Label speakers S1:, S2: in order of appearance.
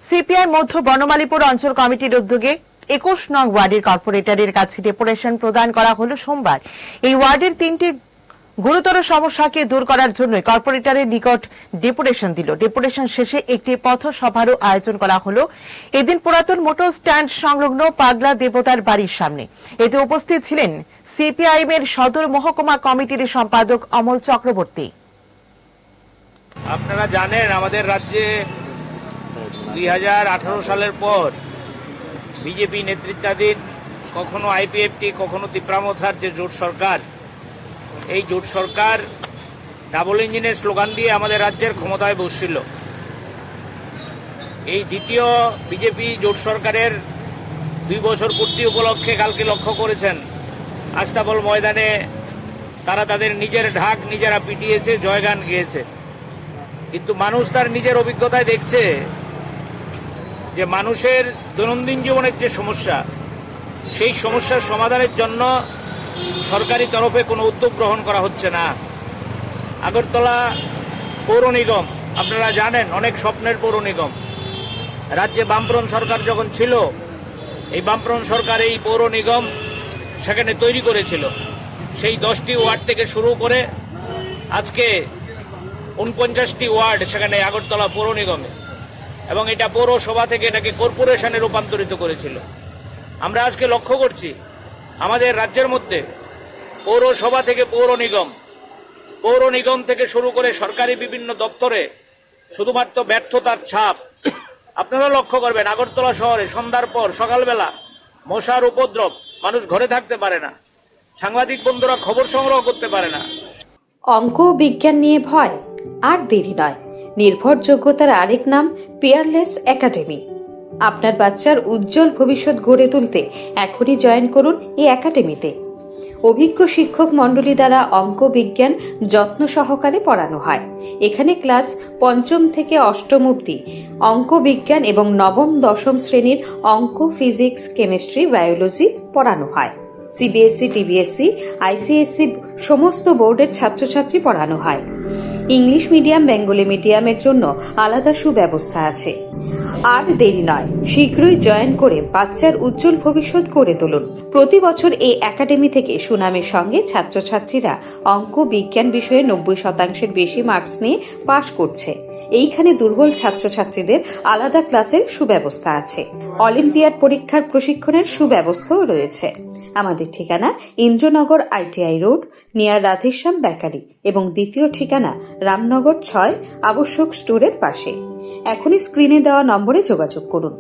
S1: CPI মধ্য বনমালীপুর অঞ্চল কমিটির উদ্যোগে ২১ নং ওয়ার্ডের কর্পোরেটরের কাছে ডেপুটেশন প্রদান করা হলো সোমবার। এই ওয়ার্ডের ৩টি গুরুতর সমস্যাকে দূর করার জন্য কর্পোরেটরের নিকট ডেপুটেশন দিল। ডেপুটেশন শেষে একটি পথসভারও আয়োজন করা হলো। এদিন পুরাতন মোটর স্ট্যান্ড সংলগ্ন পাগলা দেবতার বাড়ির সামনে। এতে উপস্থিত ছিলেন সিপিআইএম এর সদর মহকুমা কমিটির সম্পাদক অমল চক্রবর্তী।
S2: আপনারা জানেন আমাদের রাজ্যে 2018 সালের পর বিজেপি নেতৃত্বাধীন কখনো আইপিএফটি কখনো তিপ্রামথার যে জোট সরকার, এই জোট সরকার ডাবল ইঞ্জিনের স্লোগান দিয়ে আমাদের রাজ্যের ক্ষমতায় বসছিল। এই দ্বিতীয় বিজেপি জোট সরকারের 2 বছর পূর্তি উপলক্ষে কালকে লক্ষ্য করেছেন আস্তাবল ময়দানে তারা তাদের নিজের ঢাক নিজেরা পিটিয়েছে, জয়গান গেয়েছে। কিন্তু মানুষ তার নিজের অভিজ্ঞতায় দেখছে যে মানুষের দৈনন্দিন জীবনের যে সমস্যা, সেই সমস্যার সমাধানের জন্য সরকারি তরফে কোনো উদ্যোগ গ্রহণ করা হচ্ছে না। আগরতলা পৌর নিগম আপনারা জানেন অনেক স্বপ্নের পৌর নিগম। রাজ্যে বামফ্রন্ট সরকার যখন ছিল, এই বামফ্রন্ট সরকার এই পৌর নিগম সেখানে তৈরি করেছিল। সেই 10টি ওয়ার্ড থেকে শুরু করে আজকে 49টি ওয়ার্ড সেখানে আগরতলা পৌর নিগমে, এবং এটা পৌরসভা থেকে এটাকে কর্পোরেশনে রূপান্তরিত করেছিল। আমরা আজকে লক্ষ্য করছি আমাদের রাজ্যের মধ্যে পৌরসভা থেকে পৌর নিগম থেকে শুরু করে সরকারি বিভিন্ন দপ্তরে শুধুমাত্র ব্যর্থতার ছাপ। আপনারা লক্ষ্য করবেন আগরতলা শহরে সন্ধ্যার পর সকালবেলা মশার উপদ্রব, মানুষ ঘরে থাকতে পারে না, সাংবাদিক বন্ধুরা খবর সংগ্রহ করতে পারে না।
S3: অঙ্ক ও বিজ্ঞান নিয়ে ভয় আর দেরি নয়। নির্ভরযোগ্যতার আরেক নাম পিয়ারলেস একাডেমি। আপনার বাচ্চার উজ্জ্বল ভবিষ্যৎ গড়ে তুলতে এখনই জয়েন করুন এই একাডেমিতে। অভিজ্ঞ শিক্ষক মণ্ডলী দ্বারা অঙ্ক বিজ্ঞান যত্ন সহকারে পড়ানো হয়। এখানে ক্লাস 5ম থেকে 8ম অবধি অঙ্ক বিজ্ঞান এবং 9ম 10ম শ্রেণীর অঙ্ক, ফিজিক্স, কেমিস্ট্রি, বায়োলজি পড়ানো হয়। সিবিএসসি, টিবিএসসি, আইসিএসসি সমস্ত বোর্ডের ছাত্রছাত্রী পড়ানো হয়। ইংলিশ মিডিয়াম, বেঙ্গলি মিডিয়ামের জন্য আলাদা সুব্যবস্থা আছে। আর দেরি নয়, শীঘ্রই জয়েন করে বাচ্চার উজ্জ্বল ভবিষ্যৎ গড়ে তুলুন। প্রতি বছর এই একাডেমি থেকে সুনামের সঙ্গে ছাত্রছাত্রীরা অঙ্ক বিজ্ঞান বিষয়ে 90% বেশি মার্কস নিয়ে পাশ করছে। এইখানে দুর্বল ছাত্রছাত্রীদের আলাদা ক্লাসের সুব্যবস্থা আছে। অলিম্পিয়াড পরীক্ষার প্রশিক্ষণের সুব্যবস্থাও রয়েছে। আমাদের ঠিকানা Indranagar ITI road, near Radheshyam bakery, এবং দ্বিতীয় ঠিকানা রামনগর 6 আবশ্যক স্টোরের পাশে। এখনই স্ক্রিনে দেওয়া নম্বরে যোগাযোগ করুন।